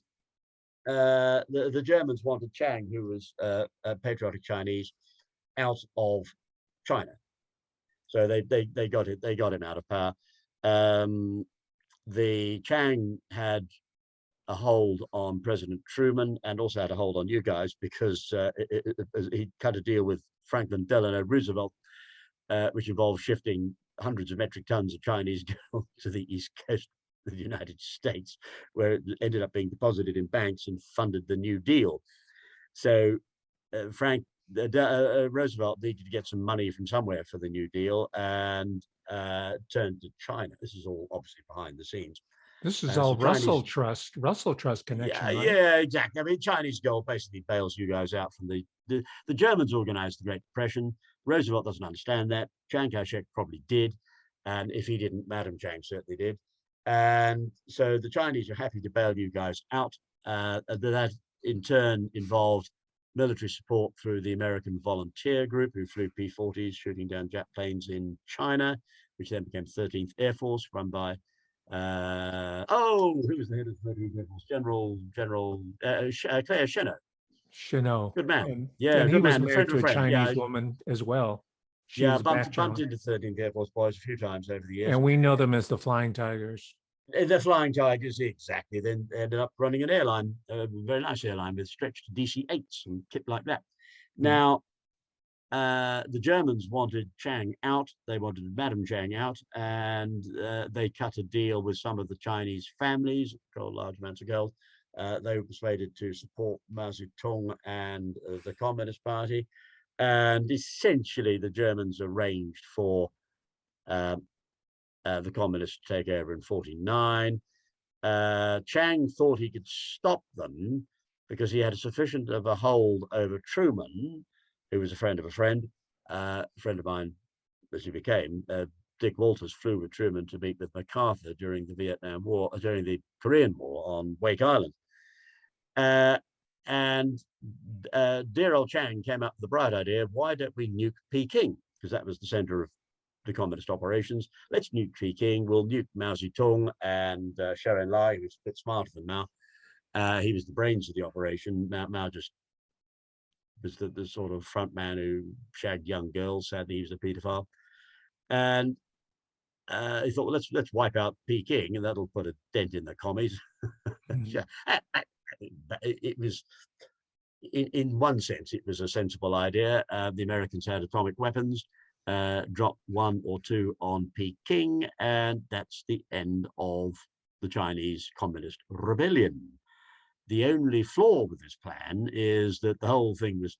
the Germans wanted Chiang, who was a patriotic Chinese, out of China. So they got him out of power. The Chiang had a hold on President Truman and also had a hold on you guys because he cut a deal with Franklin Delano Roosevelt, which involved shifting hundreds of metric tons of Chinese gold to the East Coast of the United States, where it ended up being deposited in banks and funded the New Deal. So Frank Roosevelt needed to get some money from somewhere for the New Deal and turned to China. This is all obviously behind the scenes. This is So all Chinese, Russell Trust yeah, connection, right? yeah, exactly. I mean, Chinese gold basically bails you guys out from the Germans organized the Great Depression. Roosevelt doesn't understand that. Chiang Kai-shek probably did, and if he didn't, Madam Chiang certainly did. And so the Chinese are happy to bail you guys out. That in turn involved military support through the American Volunteer Group, who flew P-40s shooting down Jap planes in China, which then became 13th Air Force, run by who was the head of the 13th Air Force? Claire Chennault. Chenault. Good man. And Yeah, he good was man. A married friend of to a a friend. Yeah, Chinese woman as well. She yeah. was a Bumped bachelor. into 13th Air Force boys a few times over the years. And we know them as the Flying Tigers. The Flying Tigers, exactly. Then ended up running an airline, a very nice airline with stretched DC-8s and kit like that. Hmm. Now, the Germans wanted Chiang out. They wanted Madam Chiang out, and they cut a deal with some of the Chinese families, controlled large amounts of gold. They were persuaded to support Mao Zedong and the Communist Party, and essentially the Germans arranged for um, the communists to take over in 49. Chiang thought he could stop them because he had sufficient of a hold over Truman, who was a friend of a friend, a friend of mine as he became. Dick Walters flew with Truman to meet with MacArthur during the Vietnam War, during the Korean War on Wake Island. And dear old Chiang came up with the bright idea of why don't we nuke Peking? Because that was the center of the communist operations. Let's nuke Peking. We'll nuke Mao Zedong and Zhou Enlai, who's a bit smarter than Mao. He was the brains of the operation. Mao just was the sort of front man who shagged young girls. Sadly, he was a paedophile. And he thought, well, let's wipe out Peking, and that'll put a dent in the commies. Mm-hmm. It was, in one sense, it was a sensible idea. The Americans had atomic weapons. Drop one or two on Peking, and that's the end of the Chinese Communist Rebellion. The only flaw with this plan is that the whole thing was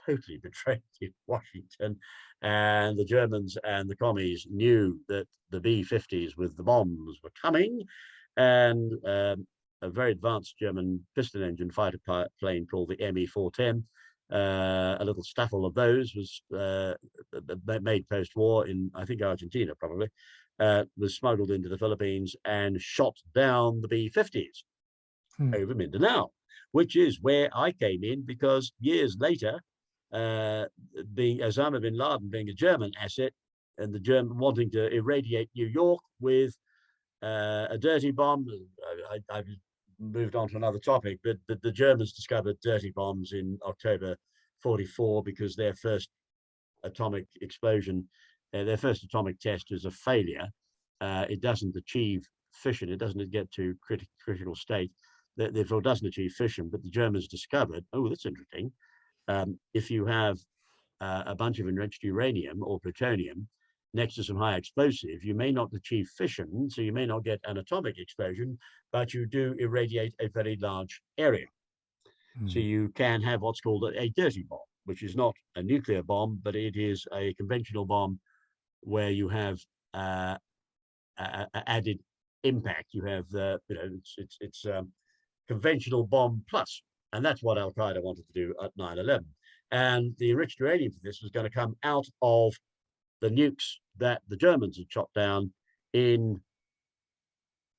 totally betrayed in Washington, and the Germans and the commies knew that the B-50s with the bombs were coming, and a very advanced German piston engine fighter plane called the Me-410. A little staffel of those was made post-war in, I think, Argentina, probably, was smuggled into the Philippines and shot down the B-50s over Mindanao, which is where I came in, because years later, being Osama bin Laden being a German asset, and the German wanting to irradiate New York with a dirty bomb. I've moved on to another topic, but the Germans discovered dirty bombs in October 44 because their first atomic explosion, their first atomic test was a failure. It doesn't achieve fission. It doesn't get to critical state. Therefore, it doesn't achieve fission. But the Germans discovered, oh, that's interesting. If you have a bunch of enriched uranium or plutonium next to some high explosive, you may not achieve fission, so you may not get an atomic explosion, but you do irradiate a very large area. So you can have what's called a dirty bomb, which is not a nuclear bomb, but it is a conventional bomb where you have added impact. You have it's conventional bomb plus, and that's what Al Qaeda wanted to do at 9/11. And the enriched uranium for this was going to come out of the nukes that the Germans had shot down in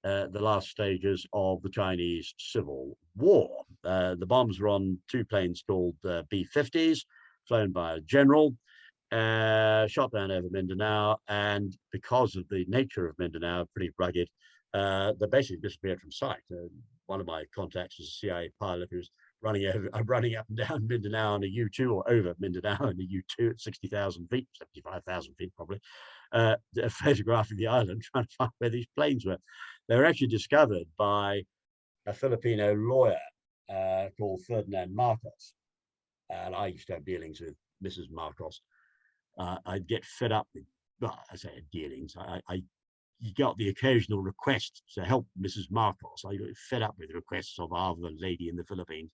the last stages of the Chinese Civil War. The bombs were on two planes called B-50s, flown by a general, shot down over Mindanao. And because of the nature of Mindanao, pretty rugged, they basically disappeared from sight. One of my contacts was a CIA pilot who's running up and down Mindanao on a U-2, or over Mindanao in a U-2 at 60,000 feet, 75,000 feet probably, photographing the island, trying to find where these planes were. They were actually discovered by a Filipino lawyer called Ferdinand Marcos. And I used to have dealings with Mrs. Marcos. I'd get fed up with, well, I say dealings. I got the occasional request to help Mrs. Marcos. I got fed up with requests of our lady in the Philippines,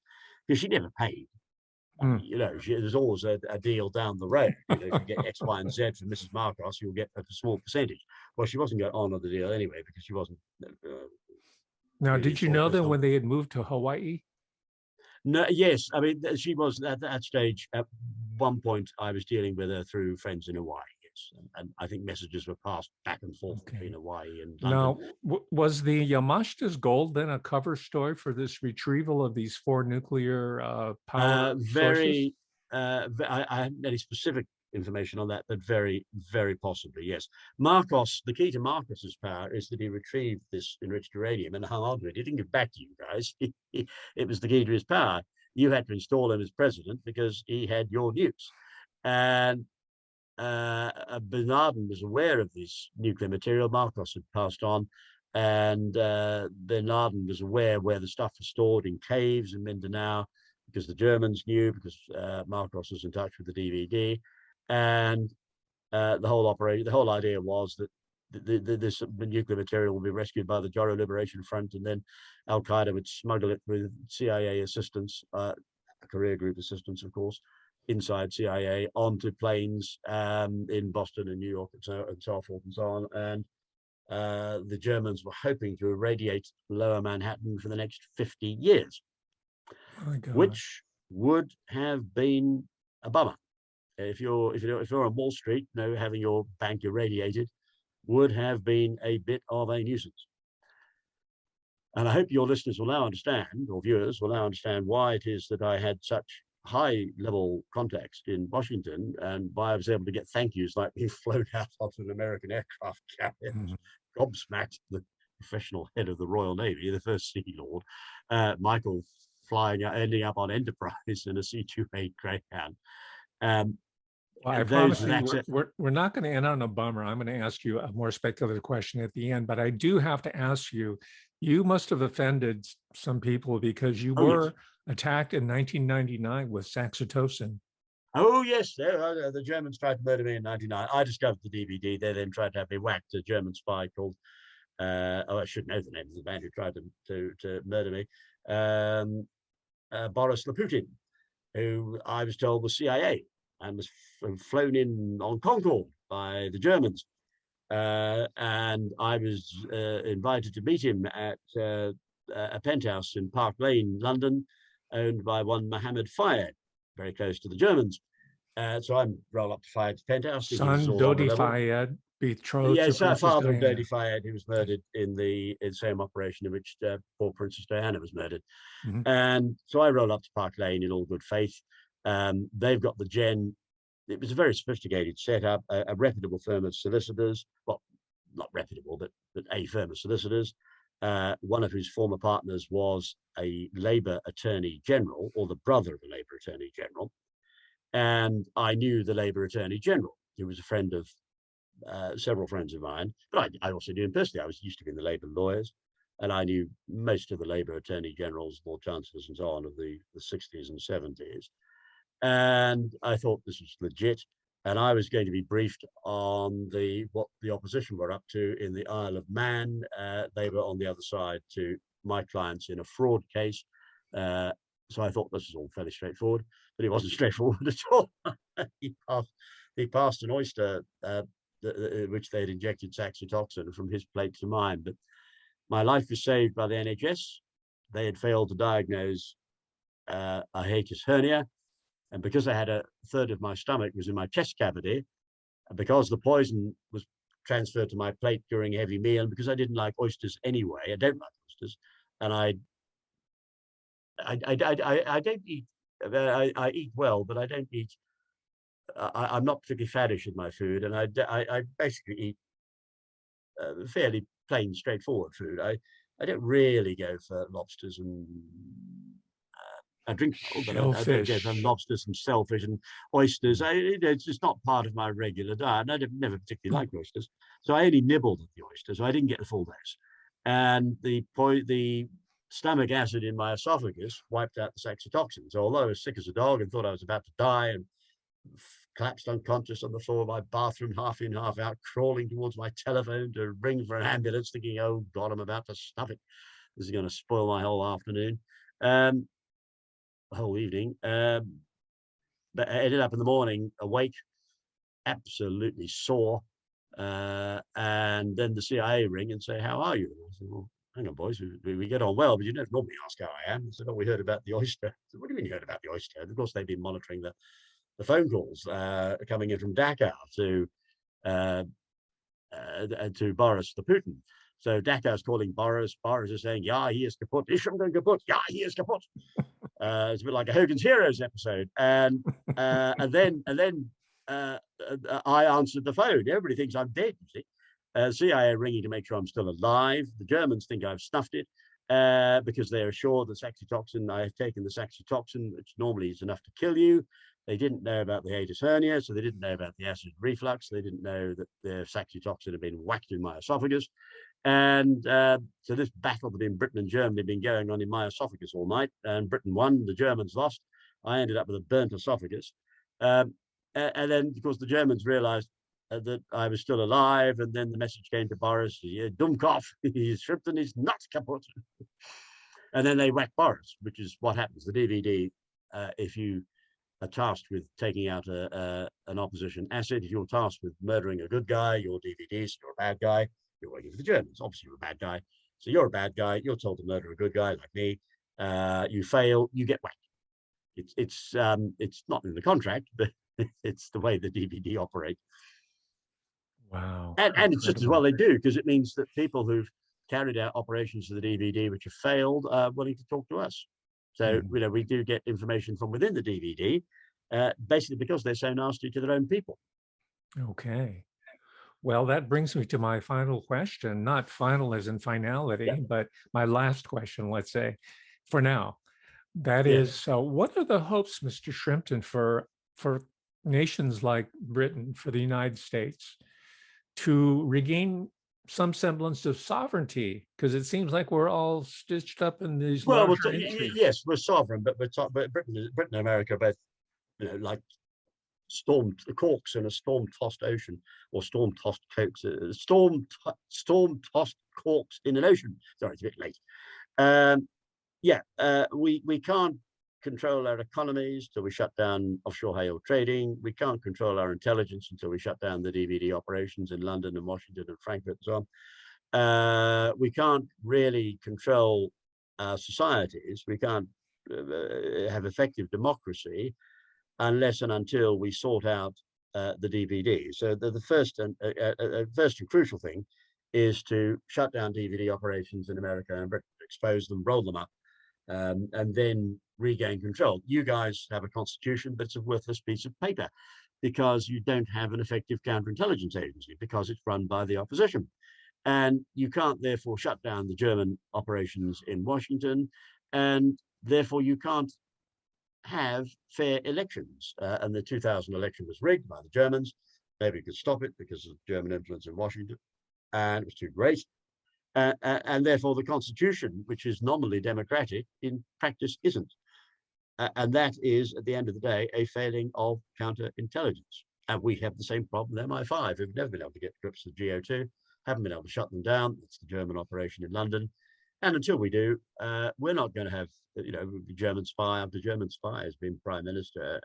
because she never paid. Mm. You know, there's always a deal down the road. You know, if you get X, Y, and Z from Mrs. Marcos, you'll get a small percentage. Well, she wasn't going to honour the deal anyway because she wasn't Now, really did you know focused them on. when they had moved to Hawaii? No, yes, I mean she was at that stage. At one point, I was dealing with her through friends in Hawaii. Yes, and I think messages were passed back and forth between Okay. Hawaii and London. Now, was the Yamashita's gold then a cover story for this retrieval of these four nuclear power sources? Very, I haven't any specific information on that, but very, very possibly, yes. Marcos, the key to Marcos's power is that he retrieved this enriched uranium and hung on to it. He didn't give it back to you guys. It was the key to his power. You had to install him as president because he had your nukes. And Bin Laden was aware of this nuclear material Marcos had passed on, and Bin Laden was aware where the stuff was stored in caves in Mindanao, because the Germans knew, because Marcos was in touch with the DVD, and the whole operation, the whole idea was that this nuclear material will be rescued by the Joro Liberation Front, and then Al Qaeda would smuggle it with CIA assistance, career group assistance, of course, inside CIA onto planes in Boston and New York and so forth and so on. And the Germans were hoping to irradiate Lower Manhattan for the next 50 years, My God. which would have been a bummer. If you're on Wall Street, you know, having your bank irradiated would have been a bit of a nuisance. And I hope your listeners will now understand, or viewers will now understand, why it is that I had such high level contacts in Washington and why I was able to get thank yous like being flown out onto an American aircraft carrier, Mhm. gobsmacked the professional head of the Royal Navy, the first Sea Lord, Michael, flying out, ending up on Enterprise in a C-28 Greyhound. Well, I Those promise with you, access. we're not going to end on a bummer. I'm going to ask you a more speculative question at the end, but I do have to ask you, you must have offended some people because you Oh yes. were attacked in 1999 with saxitocin. Oh yes, the Germans tried to murder me in '99. I discovered the DVD. They then tried to have me whacked. A German spy called, I should know the name of the man who tried to murder me, Boris Laputin, who I was told was CIA and was flown in on Concorde by the Germans. And I was invited to meet him at a penthouse in Park Lane, London, owned by one Mohammed Fayed, very close to the Germans. So I roll up to Fayed's penthouse, thinking this is Son all on the Dodi level. Fayed, betrothed to Yes, Princess father of Dodi Diana. Fayed, who was murdered in the same operation in which poor Princess Diana was murdered. Mhm. And so I roll up to Park Lane in all good faith. They've got the Gen. It was a very sophisticated setup, a reputable firm of solicitors. Well, not reputable, but a firm of solicitors. One of whose former partners was a Labour Attorney General, or the brother of a Labour Attorney General. And I knew the Labour Attorney General, who was a friend of several friends of mine, but I also knew him personally. I was used to being the Labour lawyers, and I knew most of the Labour Attorney Generals, Lord Chancellors, and so on of the 60s and 70s. And I thought this was legit. And I was going to be briefed on what the opposition were up to in the Isle of Man. They were on the other side to my clients in a fraud case. So I thought this was all fairly straightforward, but it wasn't straightforward at all. he passed an oyster which they'd injected saxitoxin from his plate to mine. But my life was saved by the NHS. They had failed to diagnose a hiatus hernia. And because I had a third of my stomach was in my chest cavity, and because the poison was transferred to my plate during a heavy meal, and because I didn't like oysters anyway, I don't like oysters, and I don't eat. I eat well, but I don't eat. I'm not particularly faddish with my food, and I basically eat fairly plain, straightforward food. I don't really go for lobsters and I drink well, but I don't go for Shellfish. lobsters and shellfish and oysters. Mm. It's just not part of my regular diet. And I never particularly liked oysters. So I only nibbled at the oysters. So I didn't get the full dose. And the stomach acid in my esophagus wiped out the saxitoxin. So although I was sick as a dog and thought I was about to die and collapsed unconscious on the floor of my bathroom, half in, half out, crawling towards my telephone to ring for an ambulance, thinking, oh God, I'm about to stuff it. This is going to spoil my whole afternoon. Um, the whole evening. But I ended up in the morning awake, absolutely sore. And then the CIA ring and say, "How are you?" And I said, "Well, hang on, boys, we get on well, but you don't normally ask how I am." I said, "Oh, we heard about the oyster." I said, "What do you mean you heard about the oyster?" And of course, they've been monitoring the phone calls coming in from Dakar uh, to Boris the Putin. So Dakar's calling Boris. Boris is saying, "Yeah, he is kaput. Is Shrimpton kaput? Yeah, he is kaput." It's a bit like a Hogan's Heroes episode. And then I answered the phone. Everybody thinks I'm dead, you see. CIA ringing to make sure I'm still alive. The Germans think I've snuffed it because they're assured the saxitoxin, I have taken the saxitoxin, which normally is enough to kill you. They didn't know about the hiatus hernia, so they didn't know about the acid reflux. They didn't know that the saxitoxin had been whacked in my esophagus. And so this battle between Britain and Germany had been going on in my esophagus all night, and Britain won, the Germans lost. I ended up with a burnt esophagus. And then, of course, the Germans realized that I was still alive, and then the message came to Boris, Dummkopf, Shrimpton is not kaput. And then they whacked Boris, which is what happens. The DVD, if you are tasked with taking out an opposition asset, if you're tasked with murdering a good guy, your DVDs, you're a bad guy, you're working for the Germans. Obviously, you're a bad guy. So you're a bad guy. You're told to murder a good guy like me. You fail, you get whacked. It's not in the contract, but it's the way the DVD operate. Wow, And it's just as well incredible. they do, because it means that people who've carried out operations for the DVD which have failed are willing to talk to us. So, Mhm. we do get information from within the DVD, basically because they're so nasty to their own people. Okay. Well, that brings me to my final question, not final as in Yeah, finality, but my last question, let's say, for now. That yeah. is, what are the hopes, Mr. Shrimpton, for nations like Britain, for the United States, to regain some semblance of sovereignty? Because it seems like we're all stitched up in these Well, larger intrigues. yes, we're sovereign, but but Britain and America both, like storm corks in a storm-tossed ocean, or storm-tossed cokes, storm-tossed corks in an ocean. Sorry, it's a bit late. Um, yeah, we can't control our economies till we shut down offshore high oil trading. We can't control our intelligence until we shut down the DVD operations in London and Washington and Frankfurt and so on. We can't really control our societies. We can't have effective democracy unless and until we sort out the DVD. So the first and crucial thing is to shut down DVD operations in America and Britain, expose them, roll them up, and then regain control. You guys have a constitution, but it's a worthless piece of paper because you don't have an effective counterintelligence agency, because it's run by the opposition. And you can't therefore shut down the German operations in Washington, and therefore you can't have fair elections. And the 2000 election was rigged by the Germans. Nobody could stop it because of German influence in Washington, and it was too great. And therefore, the constitution, which is nominally democratic, in practice isn't. And that is, at the end of the day, a failing of counterintelligence. And we have the same problem with MI5. We've never been able to get to grips with GO2, haven't been able to shut them down. It's the German operation in London. And until we do, we're not going to have, German spy after German spy has been prime minister.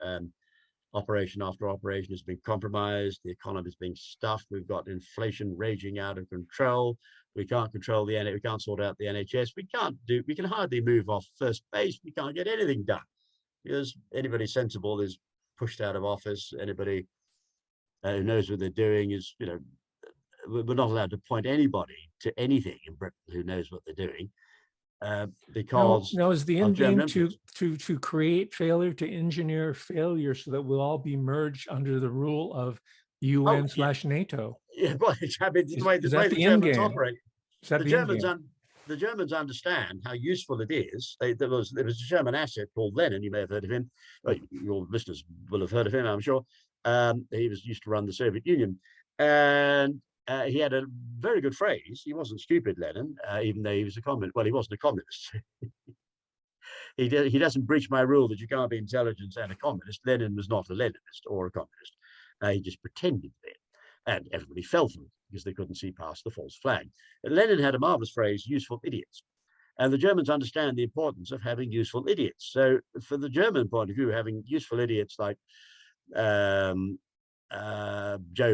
Operation after operation has been compromised. The economy is being stuffed. We've got inflation raging out of control. We can't control the we can't sort out the NHS. We can hardly move off first base. We can't get anything done because anybody sensible is pushed out of office. Anybody who knows what they're doing is, we're not allowed to point anybody to anything in Britain who knows what they're doing because Now, is the of end German game influence. to create failure, to engineer failure so that we'll all be merged under the rule of Oh, UN yeah, slash NATO? yeah. Well, I mean, Is the way that the the end Germans game? operate. Is that The the end Germans game? the Germans understand how useful it is. There was a German asset called Lenin. You may have heard of him. Well, your listeners will have heard of him, I'm sure. He used to run the Soviet Union, and he had a very good phrase. He wasn't stupid, Lenin, even though he was a communist. Well, he wasn't a communist. He doesn't breach my rule that you can't be intelligent and a communist. Lenin was not a Leninist or a communist. He just pretended to be. And everybody fell for it because they couldn't see past the false flag. And Lenin had a marvelous phrase, useful idiots. And the Germans understand the importance of having useful idiots. So for the German point of view, having useful idiots like Joe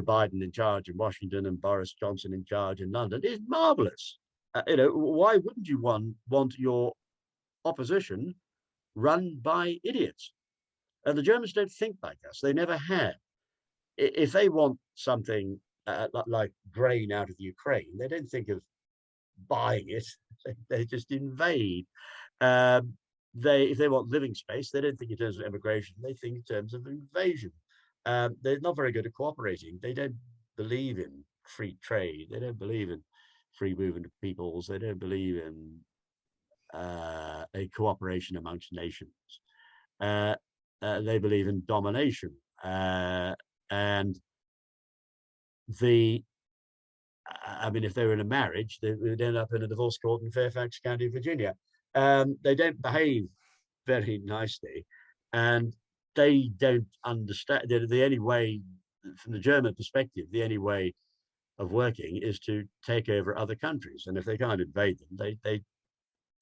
Biden in charge in Washington and Boris Johnson in charge in London is marvelous. Why wouldn't you want your opposition run by idiots? And the Germans don't think like us. They never have. If they want something like grain out of Ukraine, they don't think of buying it. They just invade. If they want living space, they don't think in terms of immigration. They think in terms of invasion. They're not very good at cooperating. They don't believe in free trade. They don't believe in free movement of peoples. They don't believe in a cooperation amongst nations. They believe in domination. And if they were in a marriage, they would end up in a divorce court in Fairfax County, Virginia. They don't behave very nicely, and they don't understand. The only way, from the German perspective, the only way of working is to take over other countries, and if they can't invade them, they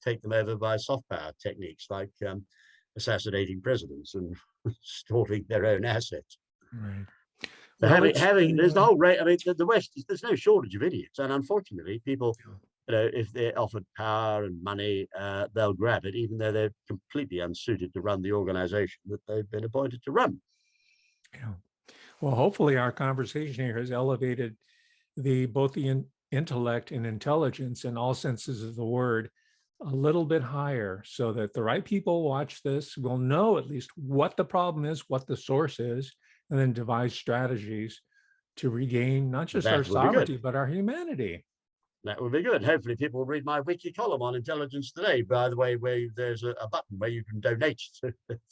take them over by soft power techniques like assassinating presidents and storing their own assets. Right. So there's the whole rate. I mean, the West, there's no shortage of idiots, and unfortunately, people, if they're offered power and money, they'll grab it, even though they're completely unsuited to run the organization that they've been appointed to run. Yeah. Well, hopefully, our conversation here has elevated both the intellect and intelligence in all senses of the word a little bit higher, so that the right people watch this will know at least what the problem is, what the source is, and then devise strategies to regain not just our sovereignty, but our humanity. That would be good. Hopefully people will read my weekly column on Intelligence Today, by the way, where there's a button where you can donate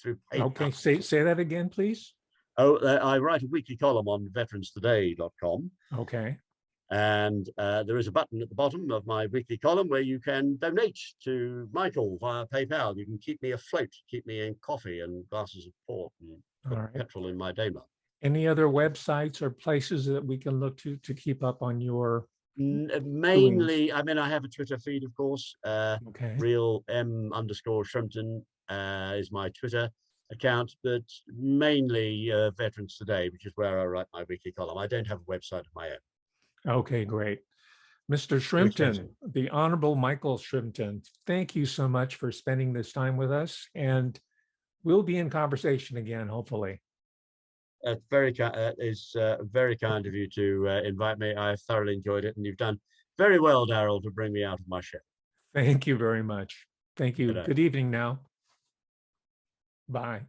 through PayPal. Okay, say that again, please. I write a weekly column on veteranstoday.com. Okay. And there is a button at the bottom of my weekly column where you can donate to Michael via PayPal. You can keep me afloat, keep me in coffee and glasses of port and petrol in my Daimler. Any other websites or places that we can look to keep up on your mainly doings? I mean, I have a Twitter feed, of course. Real M_Shrimpton is my Twitter account, but mainly Veterans Today, which is where I write my weekly column. I don't have a website of my own. Okay, great. Mr. Shrimpton, the Honorable Michael Shrimpton, thank you so much for spending this time with us, and we'll be in conversation again, hopefully. It's very kind of you to invite me. I thoroughly enjoyed it, and you've done very well, Daryl, to bring me out of my shell. Thank you very much. Thank you. Good evening now. Bye.